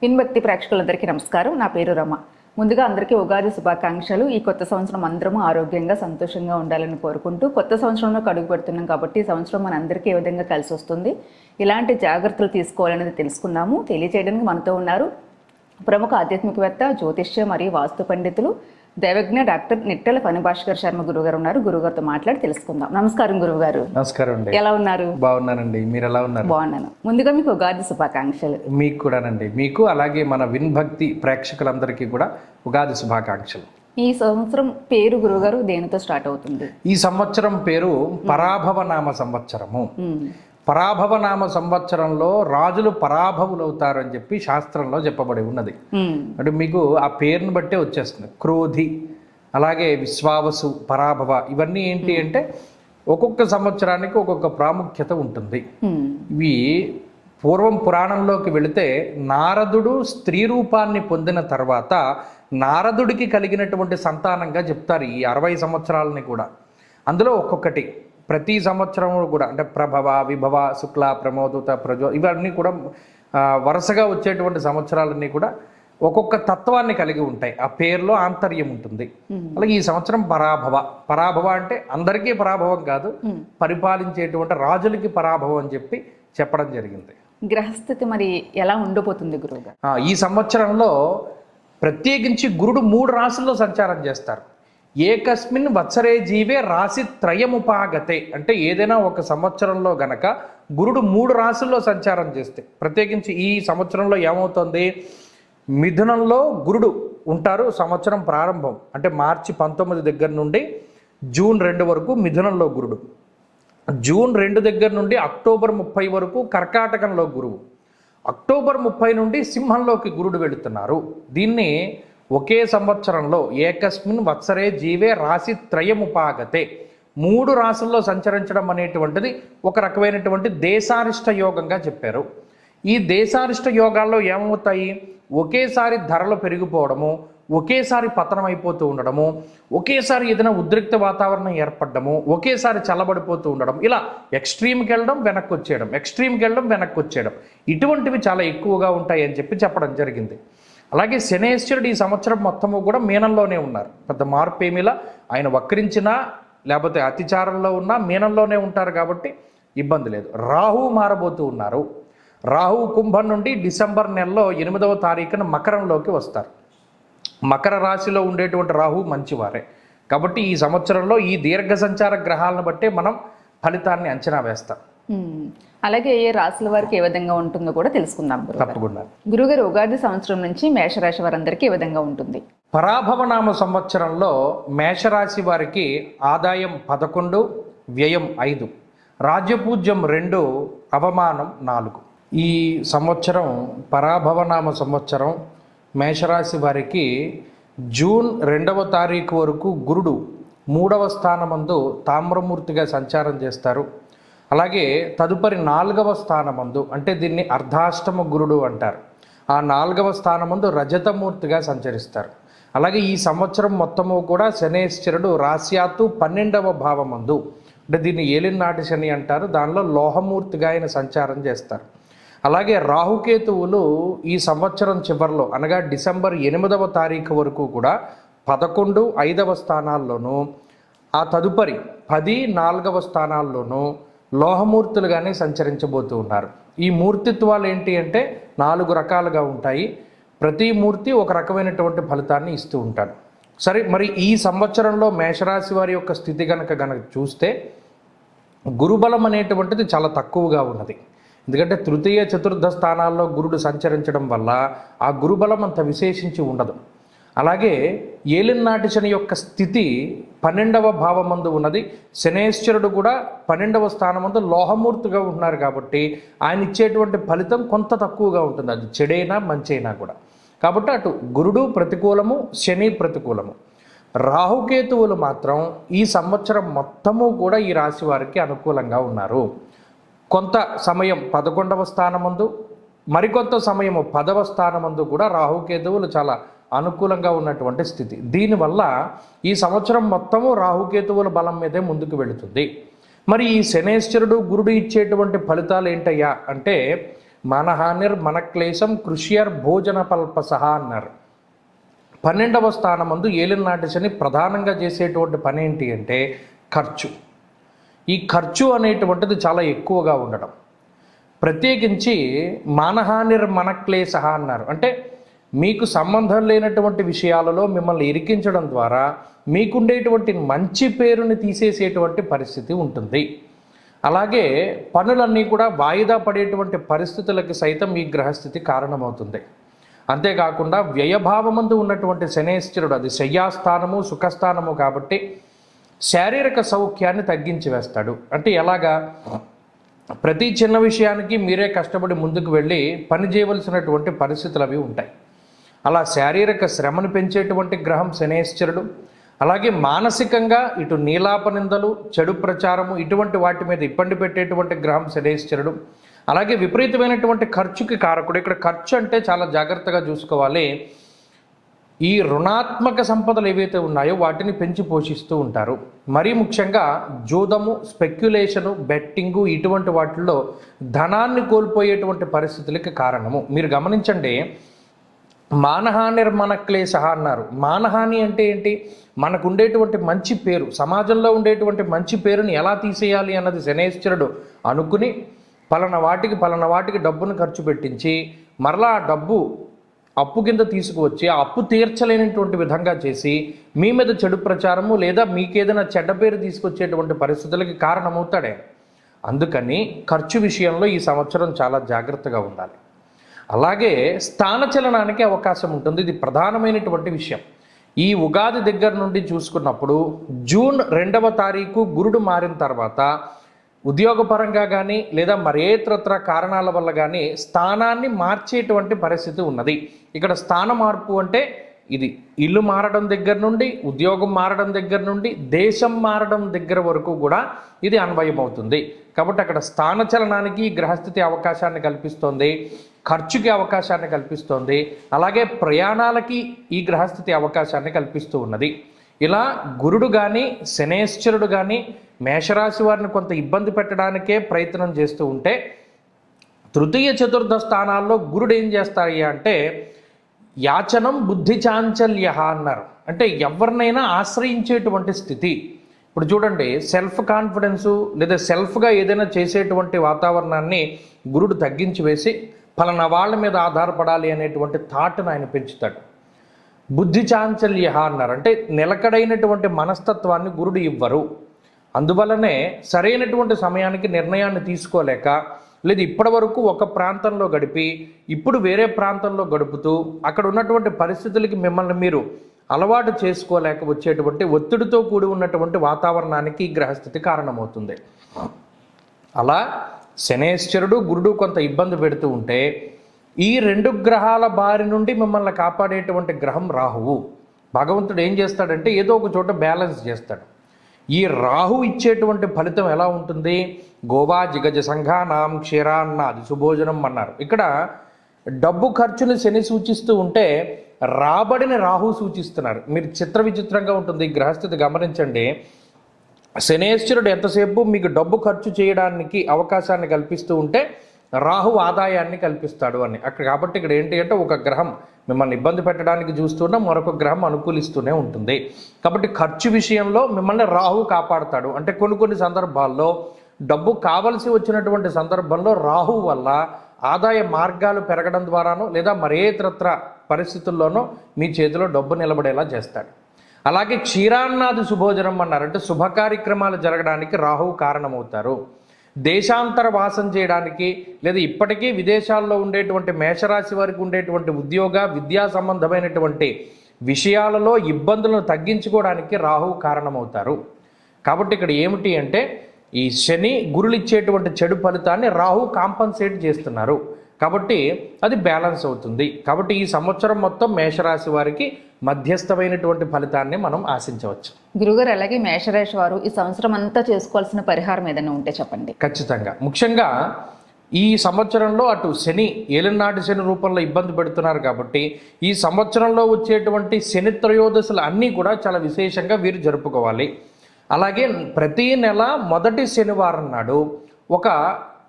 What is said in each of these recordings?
విన్భక్తి ప్రేక్షకులందరికీ నమస్కారం. నా పేరు రమ. ముందుగా అందరికీ ఉగాది శుభాకాంక్షలు. ఈ కొత్త సంవత్సరం అందరము ఆరోగ్యంగా సంతోషంగా ఉండాలని కోరుకుంటూ కొత్త సంవత్సరంలో అడుగు పెడుతున్నాం కాబట్టి ఈ సంవత్సరం మనందరికీ ఏ విధంగా కలిసి వస్తుంది, ఇలాంటి జాగ్రత్తలు తీసుకోవాలనేది తెలుసుకుందాము. తెలియజేయడానికి మనతో ఉన్నారు ప్రముఖ ఆధ్యాత్మికవేత్త, జ్యోతిష్య మరియు వాస్తు పండితులు, దైవజ్ఞ డాక్టర్ నిట్టెల ఫణిభాస్కర్ శర్మ గురుగారు ఉన్నారు. గురుగారితో మాట్లాడి తెలుసుకుందాం. నమస్కారం గురుగారు. నమస్కారం అండి. ఎలా ఉన్నారు? బాగున్నానండి. మీరు ఎలా ఉన్నారు? బాగున్నాను. ముందుగా మీకు ఉగాది శుభాకాంక్షలు. మీకు కూడానండి. మీకు అలాగే మన విన్భక్తి ప్రేక్షకులందరికీ కూడా ఉగాది శుభాకాంక్షలు. ఈ సంవత్సరం పేరు గురుగారు దేనితో స్టార్ట్ అవుతుంది? ఈ సంవత్సరం పేరు పరాభవనామ సంవత్సరము. పరాభవనామ సంవత్సరంలో రాజులు పరాభవులవుతారు అని చెప్పి శాస్త్రంలో చెప్పబడి ఉన్నది. అంటే మీకు ఆ పేరును బట్టే వచ్చేస్తుంది. క్రోధి, అలాగే విశ్వావసు, పరాభవ, ఇవన్నీ ఏంటి అంటే ఒక్కొక్క సంవత్సరానికి ఒక్కొక్క ప్రాముఖ్యత ఉంటుంది. ఇవి పూర్వం పురాణంలోకి వెళితే నారదుడు స్త్రీ రూపాన్ని పొందిన తర్వాత నారదుడికి కలిగినటువంటి సంతానంగా చెప్తారు ఈ 60 సంవత్సరాలని కూడా. అందులో ఒక్కొక్కటి ప్రతి సంవత్సరం కూడా అంటే ప్రభవ, విభవ, శుక్ల, ప్రమోదుత, ప్రజో, ఇవన్నీ కూడా వరుసగా వచ్చేటువంటి సంవత్సరాలన్నీ కూడా ఒక్కొక్క తత్వాన్ని కలిగి ఉంటాయి. ఆ పేరులో ఆంతర్యం ఉంటుంది. అలాగే ఈ సంవత్సరం పరాభవ. పరాభవ అంటే అందరికీ పరాభవం కాదు, పరిపాలించేటువంటి రాజులకి పరాభవం అని చెప్పి చెప్పడం జరిగింది. గ్రహస్థితి మరి ఎలా ఉండబోతుంది గురువుగారు? ఈ సంవత్సరంలో ప్రత్యేకించి గురుడు 3 రాశుల్లో సంచారం చేస్తారు. ఏకస్మిన్ వత్సరే జీవే రాశి త్రయముపాగతే. అంటే ఏదైనా ఒక సంవత్సరంలో గనక గురుడు 3 రాశుల్లో సంచారం చేస్తే, ప్రత్యేకించి ఈ సంవత్సరంలో ఏమవుతుంది, మిథునంలో గురుడు ఉంటారు. సంవత్సరం ప్రారంభం అంటే మార్చి 19 దగ్గర నుండి జూన్ 2 వరకు మిథునంలో గురుడు. జూన్ 2 దగ్గర నుండి అక్టోబర్ 30 వరకు కర్కాటకంలో గురువు. అక్టోబర్ 30 నుండి సింహంలోకి గురుడు వెళుతున్నారు. దీన్ని ఒకే సంవత్సరంలో ఏకస్మిన్ వత్సరే జీవే రాశి త్రయముపాగతే, 3 రాశుల్లో సంచరించడం అనేటువంటిది ఒక రకమైనటువంటి దేశారిష్ట యోగంగా చెప్పారు. ఈ దేశారిష్ట యోగాల్లో ఏమవుతాయి, ఒకేసారి ధరలు పెరిగిపోవడము, ఒకేసారి పతనం అయిపోతూ ఉండడము, ఒకేసారి ఏదైనా ఉద్రిక్త వాతావరణం ఏర్పడము, ఒకేసారి చల్లబడిపోతూ ఉండడం, ఇలా ఎక్స్ట్రీమ్కి వెళ్ళడం, వెనక్కి వచ్చేయడం, ఎక్స్ట్రీమ్కి వెళ్ళడం, వెనక్కి వచ్చేయడం, ఇటువంటివి చాలా ఎక్కువగా ఉంటాయి అని చెప్పడం జరిగింది. అలాగే శనేశ్వరుడు ఈ సంవత్సరం మొత్తము కూడా మీనంలోనే ఉన్నారు. పెద్ద మార్పు ఏమిలా, ఆయన వక్రించినా లేకపోతే అతిచారంలో ఉన్నా మీనంలోనే ఉంటారు కాబట్టి ఇబ్బంది లేదు. రాహువు మారబోతూ ఉన్నారు. రాహువు కుంభం నుండి డిసెంబర్ నెలలో 8వ తారీఖున మకరంలోకి వస్తారు. మకర రాశిలో ఉండేటువంటి రాహువు మంచివారే కాబట్టి ఈ సంవత్సరంలో ఈ దీర్ఘ సంచార గ్రహాలను బట్టే మనం ఫలితాన్ని అంచనా వేస్తాం. అలాగే ఏ రాశుల వారికి ఏ విధంగా ఉంటుందో కూడా తెలుసుకుందాం. తప్పకుండా. గురుగారు, ఉగాది సంవత్సరం నుంచి మేషరాశి వారందరికీ ఏ విధంగా ఉంటుంది? పరాభవనామ సంవత్సరంలో మేషరాశి వారికి ఆదాయం 11, వ్యయం 5, రాజ్యపూజ్యం 2, అవమానం 4. ఈ సంవత్సరం పరాభవనామ సంవత్సరం మేషరాశి వారికి జూన్ 2వ తారీఖు వరకు గురుడు 3వ స్థానమందు తామ్రమూర్తిగా సంచారం చేస్తారు. అలాగే తదుపరి 4వ స్థానమందు, అంటే దీన్ని అర్ధాష్టమ గురుడు అంటారు, ఆ 4వ స్థానమందు రజతమూర్తిగా సంచరిస్తారు. అలాగే ఈ సంవత్సరం మొత్తము కూడా శనేశ్వరుడు రాశ్యాత్తు 12వ భావమందు, అంటే దీన్ని ఏలినాటి శని అంటారు, దానిలో లోహమూర్తిగా ఆయన సంచారం చేస్తారు. అలాగే రాహుకేతువులు ఈ సంవత్సరం చివరిలో అనగా డిసెంబర్ 8వ తారీఖు వరకు కూడా 11, 5వ స్థానాల్లోనూ, ఆ తదుపరి 10, 4వ స్థానాల్లోనూ లోహమూర్తులుగానే సంచరించబోతూ ఉన్నారు. ఈ మూర్తిత్వాలు ఏంటి అంటే 4 రకాలుగా ఉంటాయి. ప్రతి మూర్తి ఒక రకమైనటువంటి ఫలితాన్ని ఇస్తూ ఉంటాడు. సరే, మరి ఈ సంవత్సరంలో మేషరాశి వారి యొక్క స్థితి గనక చూస్తే గురుబలం అనేటువంటిది చాలా తక్కువగా ఉన్నది. ఎందుకంటే తృతీయ, చతుర్థ స్థానాల్లో గురుడు సంచరించడం వల్ల ఆ గురుబలం అంత విశేషించి ఉండదు. అలాగే ఏలినాటి శని యొక్క స్థితి 12వ భావమందు ఉన్నది. శనేశ్వరుడు కూడా 12వ స్థానమందు లోహమూర్తిగా ఉంటున్నారు కాబట్టి ఆయన ఇచ్చేటువంటి ఫలితం కొంత తక్కువగా ఉంటుంది, అది చెడైనా మంచైనా కూడా. కాబట్టి అటు గురుడు ప్రతికూలము, శని ప్రతికూలము. రాహుకేతువులు మాత్రం ఈ సంవత్సరం మొత్తము కూడా ఈ రాశి వారికి అనుకూలంగా ఉన్నారు. కొంత సమయం 11వ స్థానమందు, మరికొంత సమయము 10వ స్థానమందు కూడా రాహుకేతువులు చాలా అనుకూలంగా ఉన్నటువంటి స్థితి. దీనివల్ల ఈ సంవత్సరం మొత్తము రాహుకేతువుల బలం మీదే ముందుకు వెళుతుంది. మరి ఈ శనేశ్వరుడు గురుడు ఇచ్చేటువంటి ఫలితాలు ఏంటయ్యా అంటే మనహానిర్ మనక్లేశం కృష్యర్ భోజన పల్పసహ అన్నారు. 12వ స్థానమందు ఏలినాటి శని ప్రధానంగా చేసేటువంటి పని ఏంటి అంటే ఖర్చు. ఈ ఖర్చు అనేటువంటిది చాలా ఎక్కువగా ఉండడం. ప్రత్యేకించి మానహానిర్ మనక్లేశ అన్నారు. అంటే మీకు సంబంధం లేనటువంటి విషయాలలో మిమ్మల్ని ఇరికించడం ద్వారా మీకుండేటువంటి మంచి పేరుని తీసేసేటువంటి పరిస్థితి ఉంటుంది. అలాగే పనులన్నీ కూడా వాయిదా పడేటువంటి పరిస్థితులకి సైతం ఈ గ్రహస్థితి కారణమవుతుంది. అంతేకాకుండా వ్యయభావమందు ఉన్నటువంటి శనేశ్వరుడు, అది శయ్యాస్థానము సుఖస్థానము కాబట్టి శారీరక సౌఖ్యాన్ని తగ్గించి వేస్తాడు. అంటే ఎలాగా? ప్రతి చిన్న విషయానికి మీరే కష్టపడి ముందుకు వెళ్ళి పని చేయవలసినటువంటి పరిస్థితులు అవి ఉంటాయి. అలా శారీరక శ్రమను పెంచేటువంటి గ్రహం శనేశ్వరుడు. అలాగే మానసికంగా ఇటు నీలాప నిందలు, చెడు ప్రచారము, ఇటువంటి వాటి మీద ఇబ్బంది పెట్టేటువంటి గ్రహం శనేశ్వరుడు. అలాగే విపరీతమైనటువంటి ఖర్చుకి కారకుడు. ఇక్కడ ఖర్చు అంటే చాలా జాగ్రత్తగా చూసుకోవాలి. ఈ రుణాత్మక సంపదలు ఏవైతే ఉన్నాయో వాటిని పెంచి పోషిస్తూ ఉంటారు. మరీ ముఖ్యంగా జూదము, స్పెక్యులేషను, బెట్టింగు, ఇటువంటి వాటిల్లో ధనాన్ని కోల్పోయేటువంటి పరిస్థితులకి కారణము. మీరు గమనించండి, మానహానిర్మనక్లేశ అన్నారు. మానహాని అంటే ఏంటి? మనకు ఉండేటువంటి మంచి పేరు, సమాజంలో ఉండేటువంటి మంచి పేరుని ఎలా తీసేయాలి అన్నది శనేశ్వరుడు అనుకుని పలానా వాటికి డబ్బును ఖర్చు పెట్టించి మరలా ఆ డబ్బు అప్పు కింద తీసుకువచ్చి ఆ అప్పు తీర్చలేనటువంటి విధంగా చేసి మీ మీద చెడు ప్రచారము లేదా మీకేదైనా చెడ్డ పేరు తీసుకొచ్చేటువంటి పరిస్థితులకి కారణమవుతాడే. అందుకని ఖర్చు విషయంలో ఈ సంవత్సరం చాలా జాగ్రత్తగా ఉండాలి. అలాగే స్థానచలనానికి అవకాశం ఉంటుంది. ఇది ప్రధానమైనటువంటి విషయం. ఈ ఉగాది దగ్గర నుండి చూసుకున్నప్పుడు జూన్ 2వ తారీఖు గురుడు మారిన తర్వాత ఉద్యోగపరంగా కానీ లేదా మరేతరత్ర కారణాల వల్ల కానీ స్థానాన్ని మార్చేటువంటి పరిస్థితి ఉన్నది. ఇక్కడ స్థాన మార్పు అంటే ఇది ఇల్లు మారడం దగ్గర నుండి, ఉద్యోగం మారడం దగ్గర నుండి, దేశం మారడం దగ్గర వరకు కూడా ఇది అన్వయమవుతుంది. కాబట్టి అక్కడ స్థానచలనానికి గ్రహస్థితి అవకాశాన్ని కల్పిస్తోంది, ఖర్చుకి అవకాశాన్ని కల్పిస్తోంది, అలాగే ప్రయాణాలకి ఈ గ్రహస్థితి అవకాశాన్ని కల్పిస్తూ ఉన్నది. ఇలా గురుడు కానీ శనేశ్వరుడు కానీ మేషరాశి వారిని కొంత ఇబ్బంది పెట్టడానికే ప్రయత్నం చేస్తూ ఉంటే, తృతీయ చతుర్థ స్థానాల్లో గురుడు ఏం చేస్తారయ్యా అంటే యాచనం బుద్ధి చాంచల్య అన్నారు. అంటే ఎవరినైనా ఆశ్రయించేటువంటి స్థితి. ఇప్పుడు చూడండి, సెల్ఫ్ కాన్ఫిడెన్సు లేదా సెల్ఫ్గా ఏదైనా చేసేటువంటి వాతావరణాన్ని గురుడు తగ్గించి వేసి ఫలానా వాళ్ళ మీద ఆధారపడాలి అనేటువంటి థాట్ను ఆయన పెంచుతాడు. బుద్ధి చాంచల్య అన్నారు. అంటే నిలకడైనటువంటి మనస్తత్వాన్ని గురుడు ఇవ్వరు. అందువల్లనే సరైనటువంటి సమయానికి నిర్ణయాన్ని తీసుకోలేక లేదు ఇప్పటి వరకు ఒక ప్రాంతంలో గడిపి ఇప్పుడు వేరే ప్రాంతంలో గడుపుతూ అక్కడ ఉన్నటువంటి పరిస్థితులకి మిమ్మల్ని మీరు అలవాటు చేసుకోలేక వచ్చేటువంటి ఒత్తిడితో కూడి ఉన్నటువంటి వాతావరణానికి ఈ గ్రహస్థితి కారణమవుతుంది. అలా శనేశ్వరుడు గురుడు కొంత ఇబ్బంది పెడుతూ ఉంటే ఈ 2 గ్రహాల బారి నుండి మిమ్మల్ని కాపాడేటువంటి గ్రహం రాహువు. భగవంతుడు ఏం చేస్తాడంటే ఏదో ఒక చోట బ్యాలెన్స్ చేస్తాడు. ఈ రాహు ఇచ్చేటువంటి ఫలితం ఎలా ఉంటుంది? గోవా జిగజ సంఘానాం క్షీరాన్నాది సుభోజనం అన్నారు. ఇక్కడ డబ్బు ఖర్చుని శని సూచిస్తూ ఉంటే రాబడిని రాహు సూచిస్తున్నారు. మీరు విచిత్రంగా ఉంటుంది ఈ గ్రహస్థితి గమనించండి. శనేశ్వరుడు ఎంతసేపు మీకు డబ్బు ఖర్చు చేయడానికి అవకాశాన్ని కల్పిస్తూ ఉంటే రాహు ఆదాయాన్ని కల్పిస్తాడు అని అక్కడ. కాబట్టి ఇక్కడ ఏంటి అంటే ఒక గ్రహం మిమ్మల్ని ఇబ్బంది పెట్టడానికి చూస్తున్నా మరొక గ్రహం అనుకూలిస్తూనే ఉంటుంది. కాబట్టి ఖర్చు విషయంలో మిమ్మల్ని రాహు కాపాడుతాడు. అంటే కొన్ని సందర్భాల్లో డబ్బు కావలసి వచ్చినటువంటి సందర్భంలో రాహు వల్ల ఆదాయ మార్గాలు పెరగడం ద్వారానో లేదా మరేతరత్ర పరిస్థితుల్లోనో మీ చేతిలో డబ్బు నిలబడేలా చేస్తాడు. అలాగే క్షీరాన్నాది సుభోజనం అన్నారు. అంటే శుభ కార్యక్రమాలు జరగడానికి రాహువు కారణమవుతారు. దేశాంతర వాసం చేయడానికి లేదా ఇప్పటికీ విదేశాల్లో ఉండేటువంటి మేషరాశి వారికి ఉండేటువంటి ఉద్యోగ విద్యా సంబంధమైనటువంటి విషయాలలో ఇబ్బందులను తగ్గించుకోవడానికి రాహువు కారణమవుతారు. కాబట్టి ఇక్కడ ఏమిటి అంటే ఈ శని గురులు ఇచ్చేటువంటి చెడు ఫలితాన్ని రాహు కాంపన్సేట్ చేస్తున్నారు. కాబట్టి అది బ్యాలెన్స్ అవుతుంది. కాబట్టి ఈ సంవత్సరం మొత్తం మేషరాశి వారికి మధ్యస్థమైనటువంటి ఫలితాన్ని మనం ఆశించవచ్చు. గురుగారు, అలాగే మేషరాశి వారు ఈ సంవత్సరం అంతా చేసుకోవాల్సిన పరిహారం ఏదైనా ఉంటే చెప్పండి. ఖచ్చితంగా. ముఖ్యంగా ఈ సంవత్సరంలో అటు శని ఏలినాటి శని రూపంలో ఇబ్బంది పెడుతున్నారు కాబట్టి ఈ సంవత్సరంలో వచ్చేటువంటి శని త్రయోదశులు అన్నీ కూడా చాలా విశేషంగా వీరు జరుపుకోవాలి. అలాగే ప్రతి నెల మొదటి శనివారం నాడు ఒక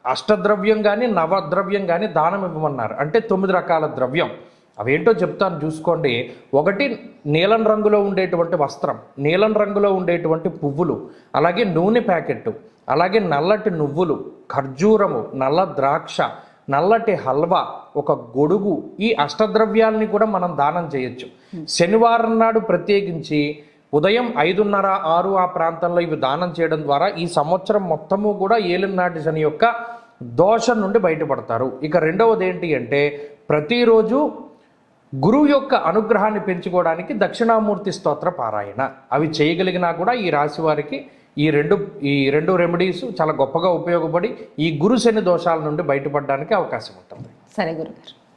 అష్టద్రవ్యం కానీ నవద్రవ్యం కానీ దానం ఇవ్వమన్నారు. అంటే 9 రకాల ద్రవ్యం. అవేంటో చెప్తాను చూసుకోండి. ఒకటి నీలం రంగులో ఉండేటువంటి వస్త్రం, నీలం రంగులో ఉండేటువంటి పువ్వులు, అలాగే నూనె ప్యాకెట్, అలాగే నల్లటి నువ్వులు, ఖర్జూరము, నల్ల ద్రాక్ష, నల్లటి హల్వా, ఒక గొడుగు. ఈ అష్టద్రవ్యాలని కూడా మనం దానం చేయొచ్చు. శనివారం నాడు ప్రత్యేకించి ఉదయం 5:30, 6 ఆ ప్రాంతంలో ఇవి దానం చేయడం ద్వారా ఈ సంవత్సరం మొత్తము కూడా ఏలినాటి శని యొక్క దోషం నుండి బయటపడతారు. ఇక రెండవది ఏంటి అంటే రెండు గురువు యొక్క అనుగ్రహాన్ని పెంచుకోవడానికి దక్షిణామూర్తి స్తోత్ర పారాయణ అవి చేయగలిగినా కూడా ఈ రాశి వారికి ఈ రెండు రెమెడీస్ చాలా గొప్పగా ఉపయోగపడి ఈ గురు శని దోషాల నుండి బయటపడడానికి అవకాశం ఉంటుంది. సరే గురుగారు.